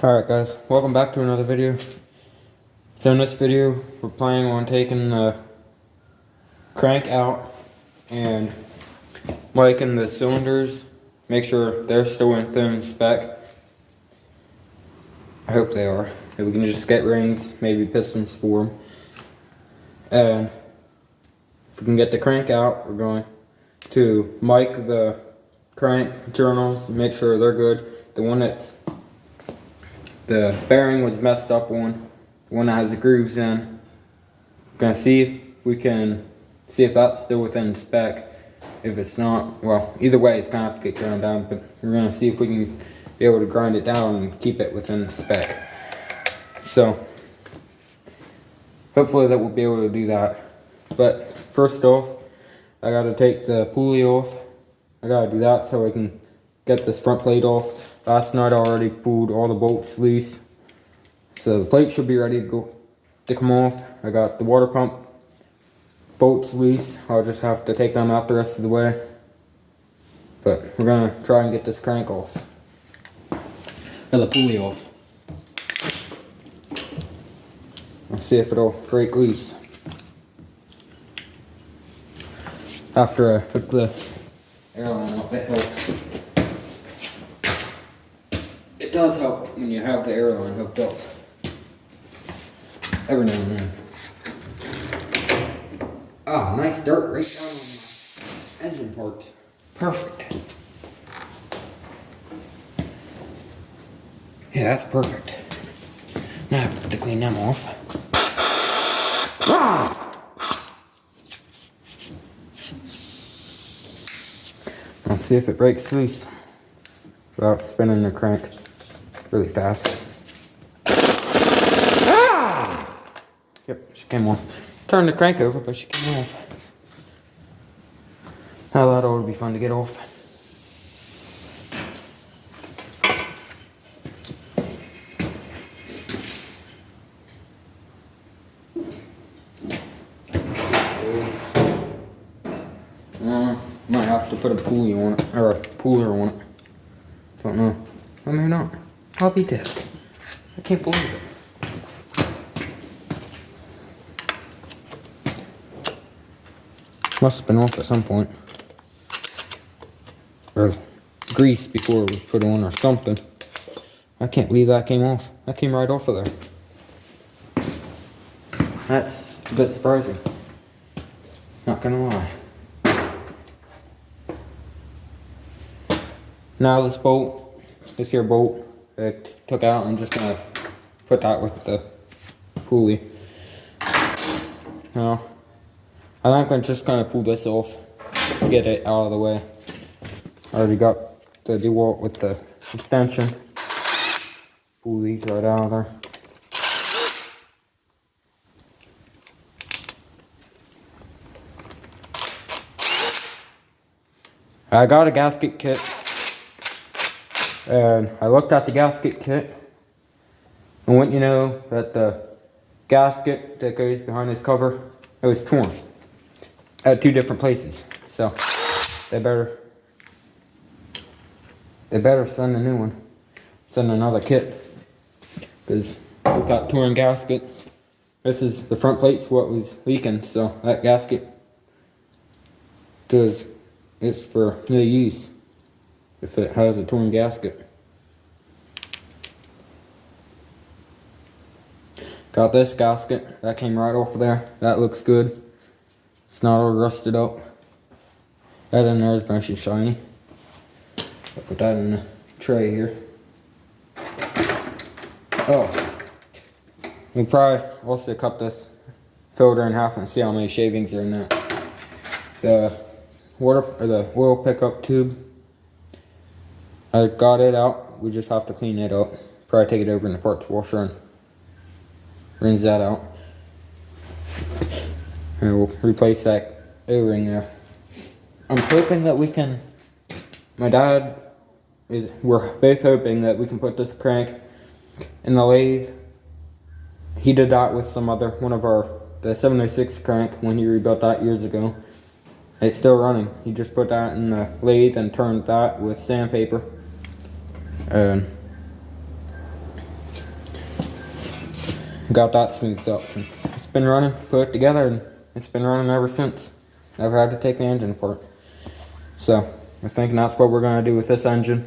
Alright guys, welcome back to another video. So in this video, we're planning on taking the crank out and miking the cylinders, make sure they're still within spec. I hope they are. If we can just get rings, maybe pistons for them. And if we can get the crank out, we're going to mic the crank journals, make sure they're good. The one that's the bearing was messed up on, the one that has the grooves in. We're gonna see if we can see if that's still within spec. If it's not, well, either way it's gonna have to get ground down, but we're gonna see if we can be able to grind it down and keep it within spec. So hopefully that we'll be able to do that. But first off, I gotta take the pulley off. I gotta do that so I can get this front plate off. Last night I already pulled all the bolts loose, so the plate should be ready to come off. I got the water pump bolts loose. I'll just have to take them out the rest of the way. But we're gonna try and get this crank off, or the pulley off. Let's see if it'll break loose. After I hook the airline up, it helps. It does help when you have the airline hooked up. Every now and then. Ah, nice dirt right down on my engine parts. Perfect. Yeah, that's perfect. Now I have to clean them off. Let's see if it breaks loose without spinning the crank really fast. Yep, she came off. Turned the crank over, but she came off. Now that ought to be fun to get off. Might have to put a pulley on it, or a puller on it. Don't know. I may not. I'll be dead. I can't believe it. Must have been off at some point. Or grease before it was put on or something. I can't believe that came off. That came right off of there. That's a bit surprising. Not gonna lie. Now this bolt, this here bolt, I took out. I'm just gonna put that with the pulley. Now, I think I'm just gonna pull this off, get it out of the way. I already got the DeWalt with the extension. Pull these right out of there. I got a gasket kit. And I looked at the gasket kit, and wouldn't you know that the gasket that goes behind this cover, it was torn at 2 different places. So they better send a new one, send another kit, because with that torn gasket, this is the front plate's what was leaking. So that gasket is for no use if it has a torn gasket. Got this gasket, that came right off of there. That looks good. It's not all rusted up. That in there is nice and shiny. I'll put that in the tray here. Oh, we probably also cut this filter in half and see how many shavings are in that. The water, or the oil pickup tube, I got it out. We just have to clean it up. Probably take it over in the parts washer and rinse that out. And we'll replace that O-ring there. I'm hoping that we can, we're both hoping that we can put this crank in the lathe. He did that with the 706 crank when he rebuilt that years ago. It's still running. He just put that in the lathe and turned that with sandpaper. And got that smoothed up. And it's been running, put it together, and it's been running ever since. Never had to take the engine apart. So we're thinking that's what we're gonna do with this engine.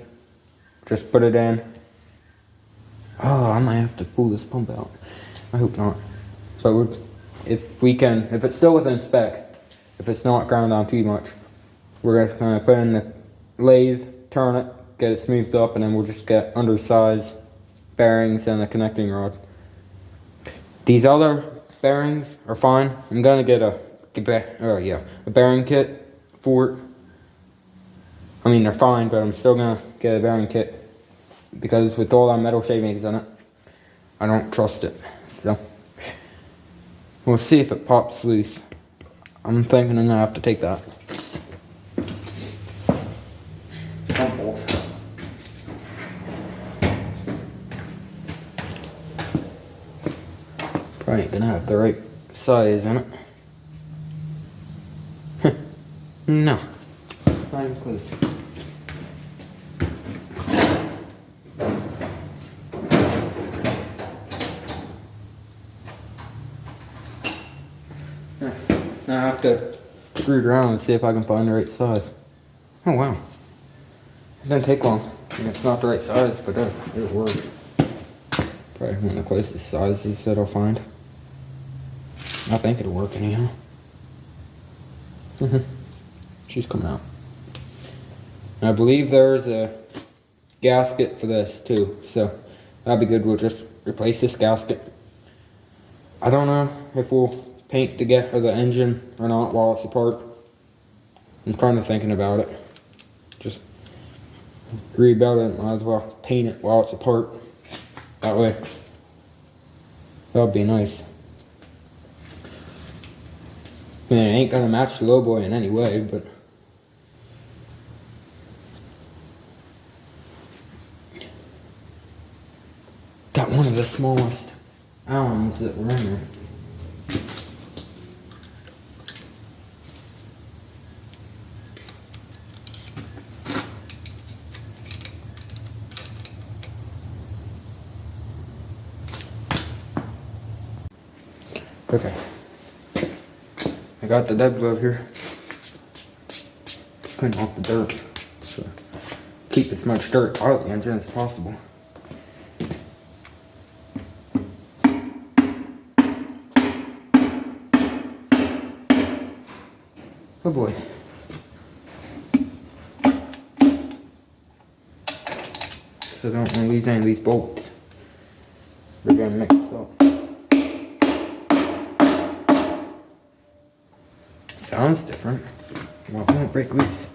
Just put it in. Oh, I might have to pull this pump out. I hope not. So if it's still within spec, if it's not ground down too much, we're just gonna put in the lathe, turn it, get it smoothed up, and then we'll just get undersized bearings and a connecting rod. These other bearings are fine. I'm gonna get a bearing kit for it. I mean, they're fine, but I'm still gonna get a bearing kit because with all that metal shavings in it, I don't trust it. So we'll see if it pops loose. I'm thinking I'm gonna have to take that pump off. Probably ain't gonna have the right size in it. No, not even close. Now I have to screw it around and see if I can find the right size. Oh wow. It doesn't take long. I mean, it's not the right size, but it'll work. Probably one of the closest sizes that I'll find. I think it'll work anyhow. She's coming out. I believe there's a gasket for this too, so that'd be good. We'll just replace this gasket. I don't know if we'll paint the engine or not while it's apart. I'm kind of thinking about it. Just rebuild it, might as well paint it while it's apart. That way, that'd be nice. I mean, it ain't gonna match the lowboy in any way, but got one of the smallest Allens that were in there. Okay. I got the dead glove here. Clean off the dirt. So keep as much dirt out of the engine as possible. Oh boy. So don't want to lose any of these bolts. They're getting mixed up. Sounds different. Well, it won't break loose.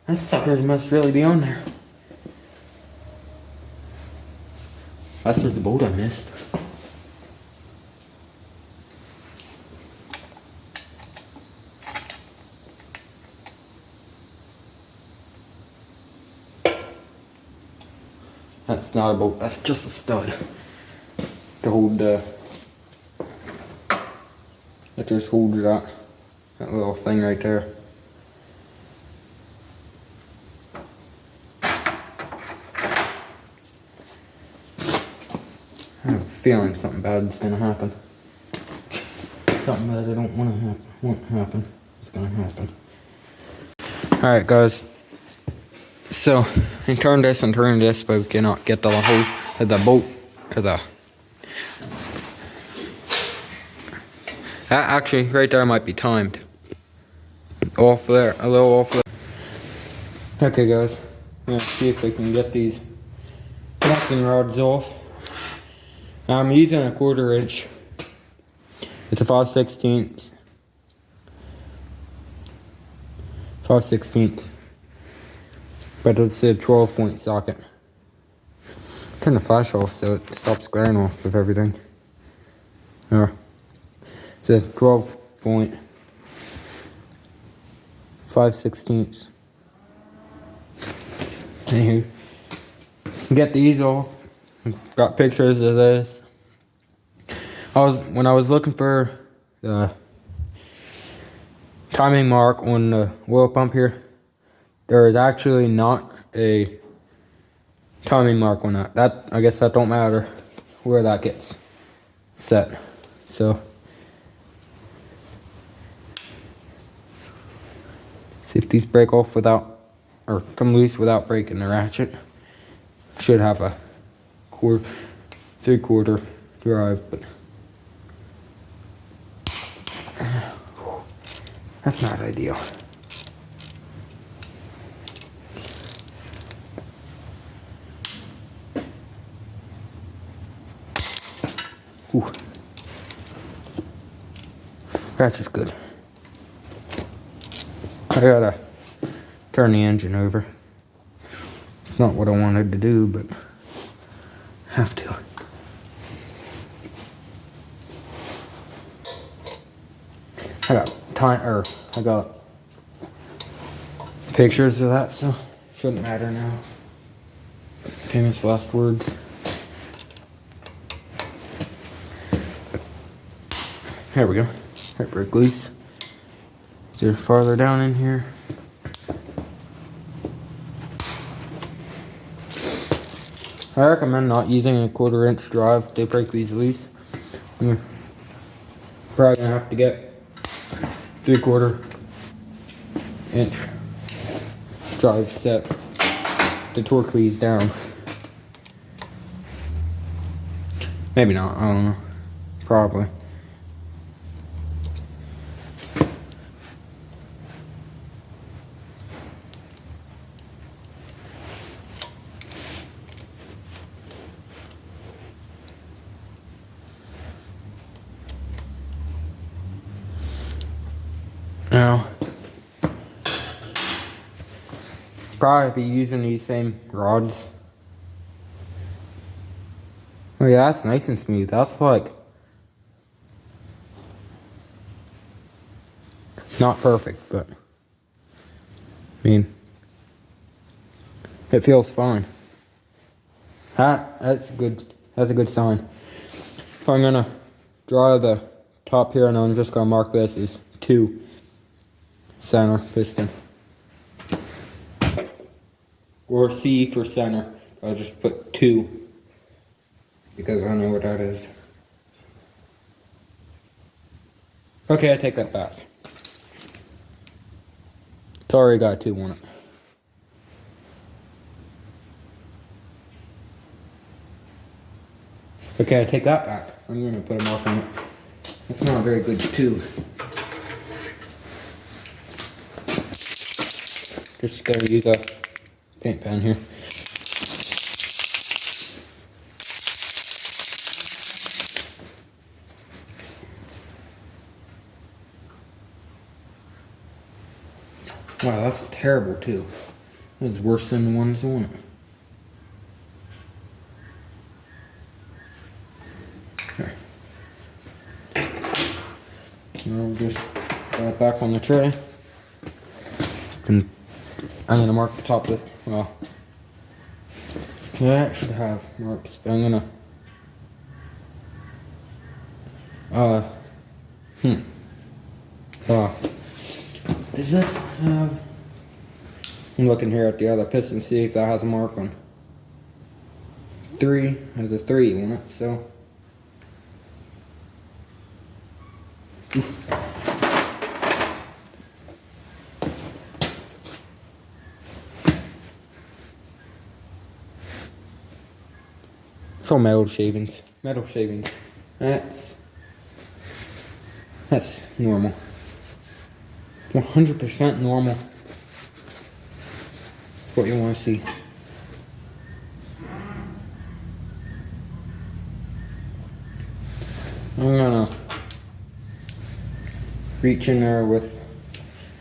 That sucker must really be on there. That's the bolt I missed. That's not a bolt, that's just a stud. To hold it just holds that little thing right there. I have a feeling something bad's gonna happen. Something that I don't want to happen is gonna happen. Alright guys. So I turned this and turned this, but we cannot get the whole the bolt to the that actually right there might be timed. Off there, a little off there. Okay guys, let's see if we can get these connecting rods off. Now I'm using a 1/4 inch. It's a 5/16. 5/16. But it's a 12-point socket. Turn the flash off so it stops glaring off of everything. It's a 12-point 5/16. Anywho, get these off. Got pictures of this. When I was looking for the timing mark on the oil pump here, there is actually not a timing mark on that. I guess that don't matter where that gets set. So see if these break off without, or come loose without breaking the ratchet. Should have a 3/4 drive, but that's not ideal. Ooh. Ratchet's good. I gotta turn the engine over. It's not what I wanted to do, but have to. I got pictures of that, so shouldn't matter now. Famous last words. There we go. That break loose. Just farther down in here. I recommend not using a 1/4" drive to break these loose. You're probably gonna have to get 3/4" drive set to torque these down. Maybe not, I don't know. Probably. Now, probably be using these same rods. Oh yeah, that's nice and smooth. That's like not perfect, but I mean, it feels fine. That's good. That's a good sign. If I'm gonna draw the top here, and I'm just gonna mark this as 2 center piston, or C for center. I'll just put 2 because I know what that is. Okay, I take that back. It's already got 2 on it. Okay, I take that back. I'm gonna put a mark on it. That's not a very good 2. Just gotta use a paint pen here. Wow, that's a terrible 2. That's worse than the ones on it. Now we'll just put that back on the tray. And I'm gonna mark the top of it. Well, that should have marks, but I'm gonna does this have, I'm looking here at the other piston, see if that has a mark on 3. Has a 3 on it, so it's all metal shavings. Metal shavings. That's normal. 100% normal. That's what you want to see. I'm gonna reach in there with,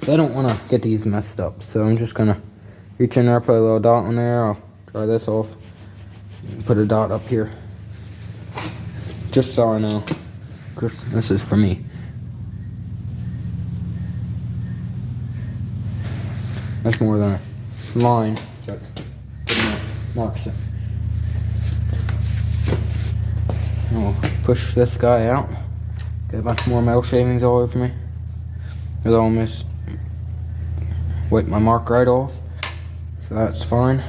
I don't want to get these messed up, so I'm just gonna reach in there, put a little dot on there. I'll dry this off, put a dot up here, just so I know. This is for me. That's more than a line, so marks it. I'll push this guy out. Get a bunch more metal shavings all over me. It'll almost wipe my mark right off, so that's fine.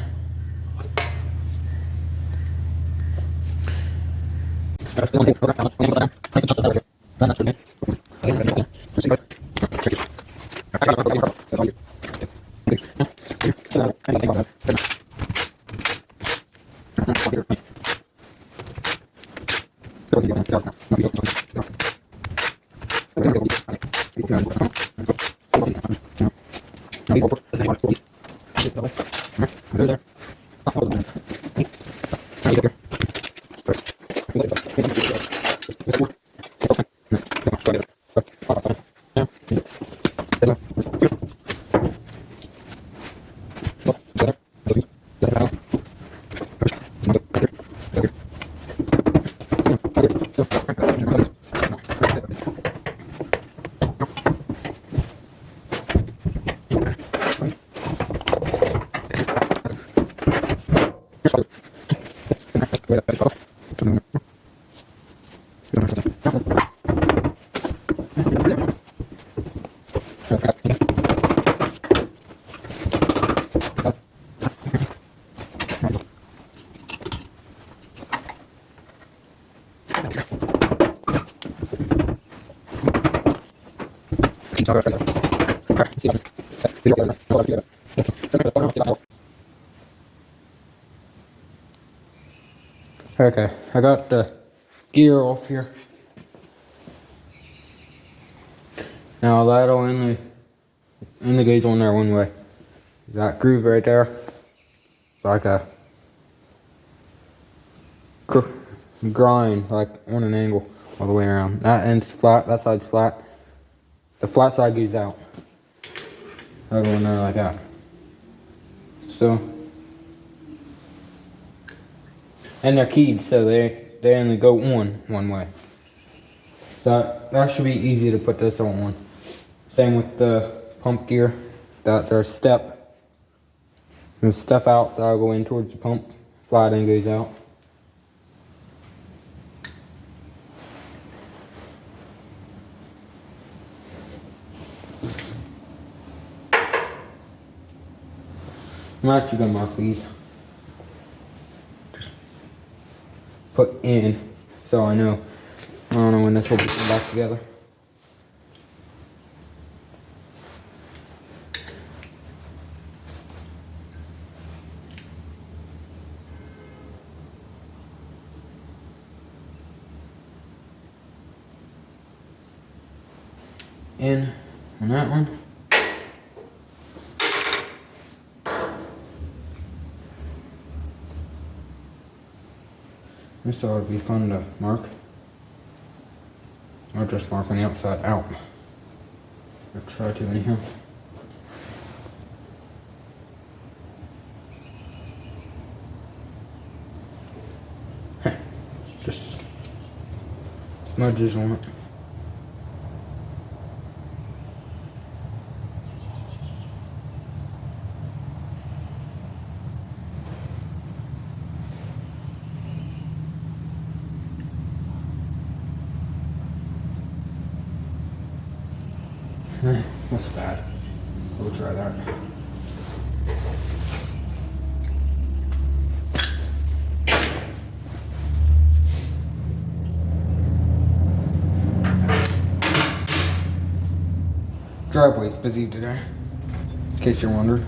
Okay, I got the gear off here. Now that'll indicates on there one way. That groove right there, it's like a grind, like on an angle all the way around. That end's flat, that side's flat. The flat side goes out. I'll go in there like that. So, and they're keyed, so they only go on one way. That should be easy to put this on. Same with the pump gear. There's step. And step out, that'll go in towards the pump. Flat end goes out. I'm actually gonna mark these. Just put in, so I know. I don't know when this will be put back together. In on that one. This ought to be fun to mark. I'll just mark on the outside out. Or try to anyhow. Just smudges on it. That's bad. We'll try that. Driveway's busy today, in case you're wondering.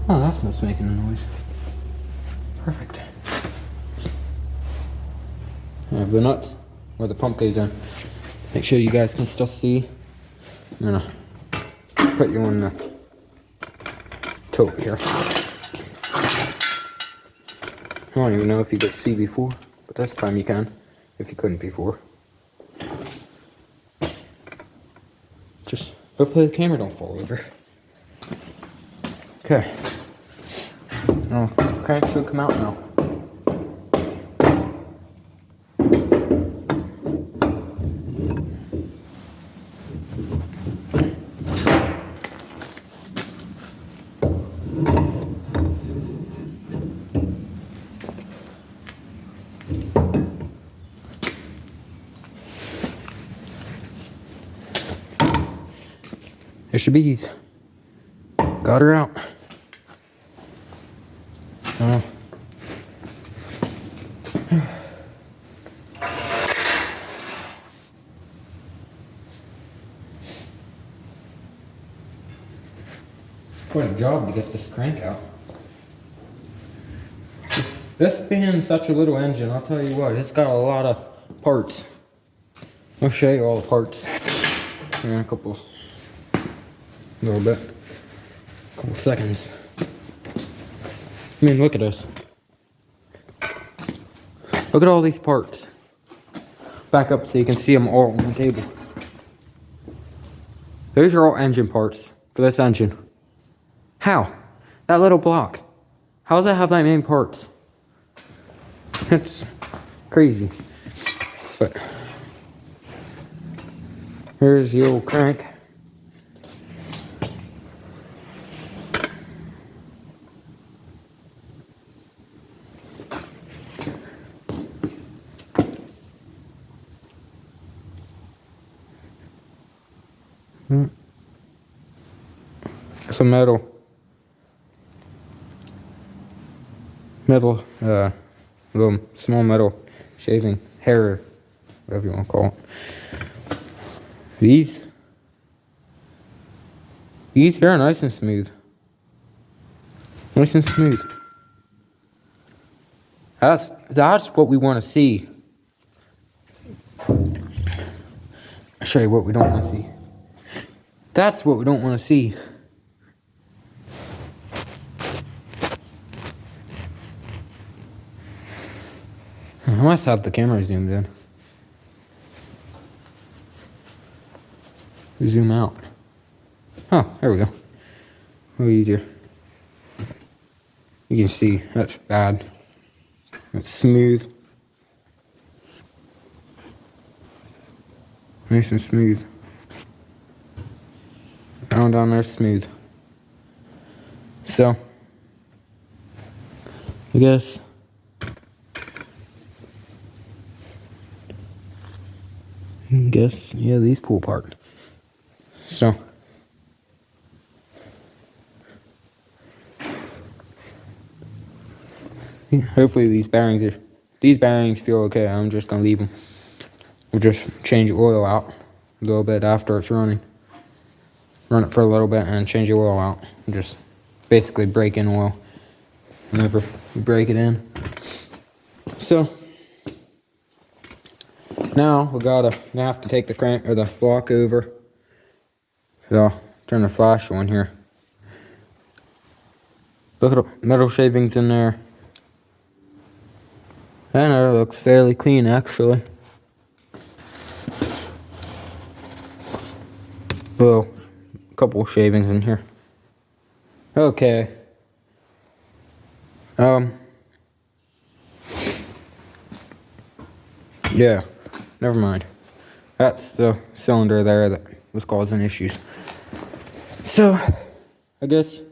Oh, that's what's making a noise. Perfect. I have the nuts where the pump goes in. Make sure you guys can still see. I'm gonna put you on the tilt here. I don't even know if you could see before, but this time you can, if you couldn't before. Just hopefully the camera don't fall over. Okay. Oh, crank should come out now. Here she bees. Got her out. Quite a job to get this crank out. This being such a little engine, I'll tell you what, it's got a lot of parts. I'll show you all the parts in a little seconds. I mean, look at this. Look at all these parts. Back up so you can see them all on the table. Those are all engine parts for this engine. How? That little block. How does that have that many parts? It's crazy. But here's the old crank. Some metal, little small metal shaving hair, whatever you want to call it. These here are nice and smooth. Nice and smooth. That's what we want to see. I'll show you what we don't want to see. That's what we don't want to see. I must have the camera zoomed in. Zoom out. Oh, there we go. A little easier. You can see that's bad. It's smooth. Nice and smooth. Down there, smooth. So, I guess yeah, these pull apart. So hopefully these bearings feel okay. I'm just gonna leave them. We'll just change the oil out a little bit after it's running. Run it for a little bit and change the oil out. Just basically break in oil whenever you break it in. So now we're gonna have to take the crank or the block over. So I'll turn the flash on here. Look at the metal shavings in there. And it looks fairly clean actually. Well, a couple of shavings in here. Okay. Yeah, never mind. That's the cylinder there that was causing issues. So, I guess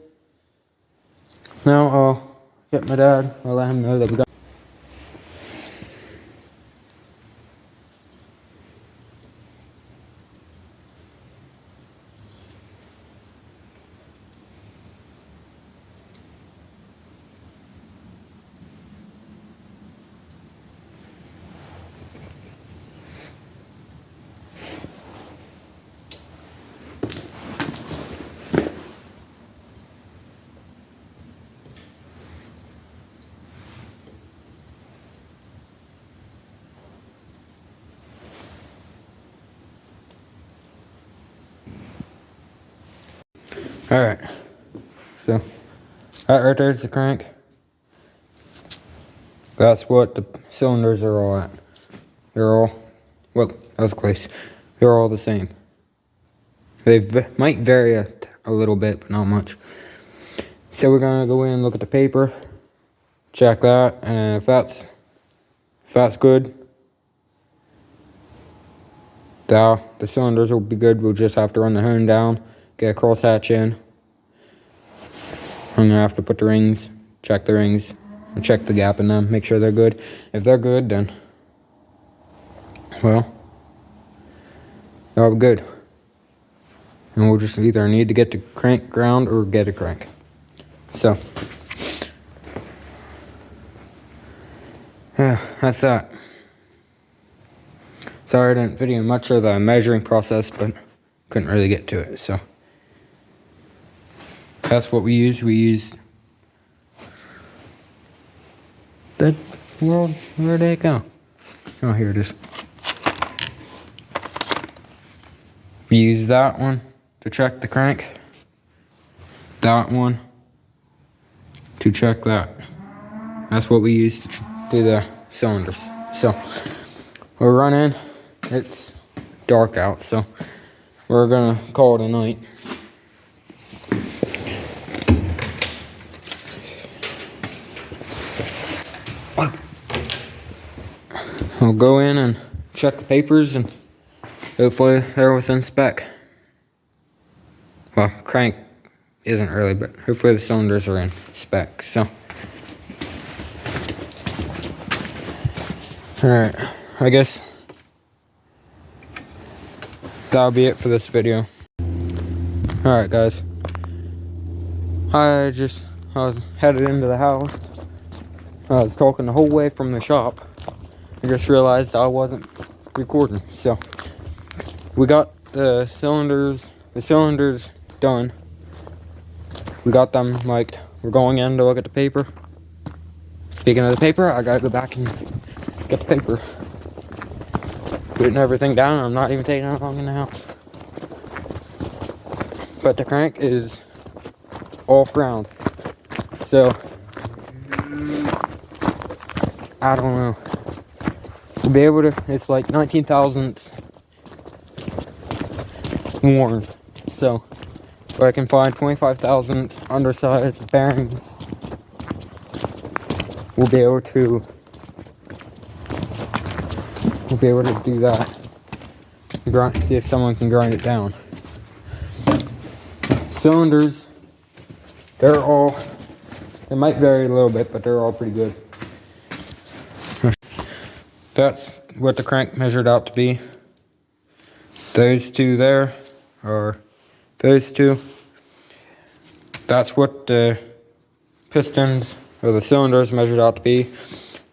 now I'll get my dad. I'll let him know that we got. Alright, so that right there's the crank. That's what the cylinders are all at. They're all, well, that was close. They're all the same. They might vary a little bit, but not much. So we're gonna go in and look at the paper, check that, and if that's good, the cylinders will be good. We'll just have to run the hone down, get a crosshatch in. I'm gonna have to put the rings, check the rings, and check the gap in them, make sure they're good. If they're good, then, well, they'll be good. And we'll just either need to get the crank ground or get a crank. So, yeah, that's that. Sorry I didn't video much of the measuring process, but couldn't really get to it, so. That's what we use. We use that. Well, where did it go? Oh, here it is. We use that one to check the crank. That one to check that. That's what we use to do the cylinders. So we're running. It's dark out, so we're gonna call it a night. We'll go in and check the papers, and hopefully they're within spec. Well, crank isn't really, but hopefully the cylinders are in spec. So, alright, I guess that'll be it for this video. Alright, guys. I was headed into the house. I was talking the whole way from the shop. I just realized I wasn't recording. So we got the cylinders done. We got them mic'd. We're going in to look at the paper. Speaking of the paper, I gotta go back and get the paper. Putting everything down. I'm not even taking that long in the house. But the crank is off round. So I don't know. We'll be able to, it's like 19 thousandths worn. So if I can find 25 thousandths undersized bearings, we'll be able to do that. Grind, see if someone can grind it down. Cylinders, they might vary a little bit, but they're all pretty good. That's what the crank measured out to be. Those two there are those two. That's what the pistons or the cylinders measured out to be.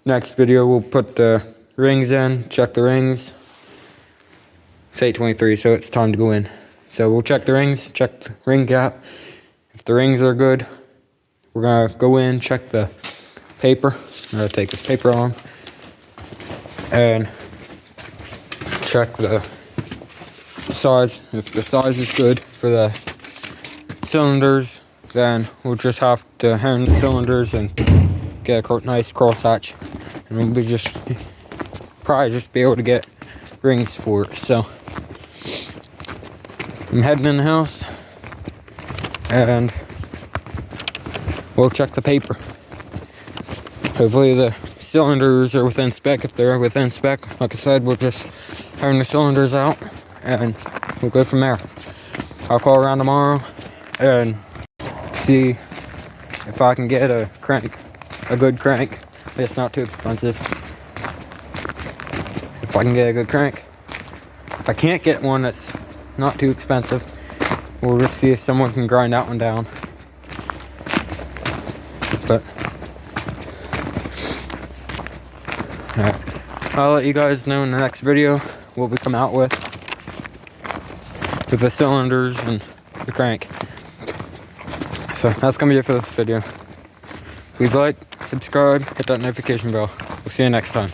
Next video we'll put the rings in, check the rings. It's 8:23, so it's time to go in. So we'll check the rings, check the ring gap. If the rings are good, we're gonna go in, check the paper. I'm gonna take this paper on and check the size. If the size is good for the cylinders, then we'll just have to hand the cylinders and get a nice cross hatch, and we'll probably just be able to get rings for it. So I'm heading in the house and we'll check the paper. Hopefully the cylinders are within spec. If they're within spec, like I said, we'll just hang the cylinders out and we'll go from there. I'll call around tomorrow and see if I can get a good crank. It's not too expensive. If I can get a good crank. If I can't get one that's not too expensive, we'll just see if someone can grind that one down. But I'll let you guys know in the next video what we come out with the cylinders and the crank. So that's gonna be it for this video. Please like, subscribe, hit that notification bell. We'll see you next time.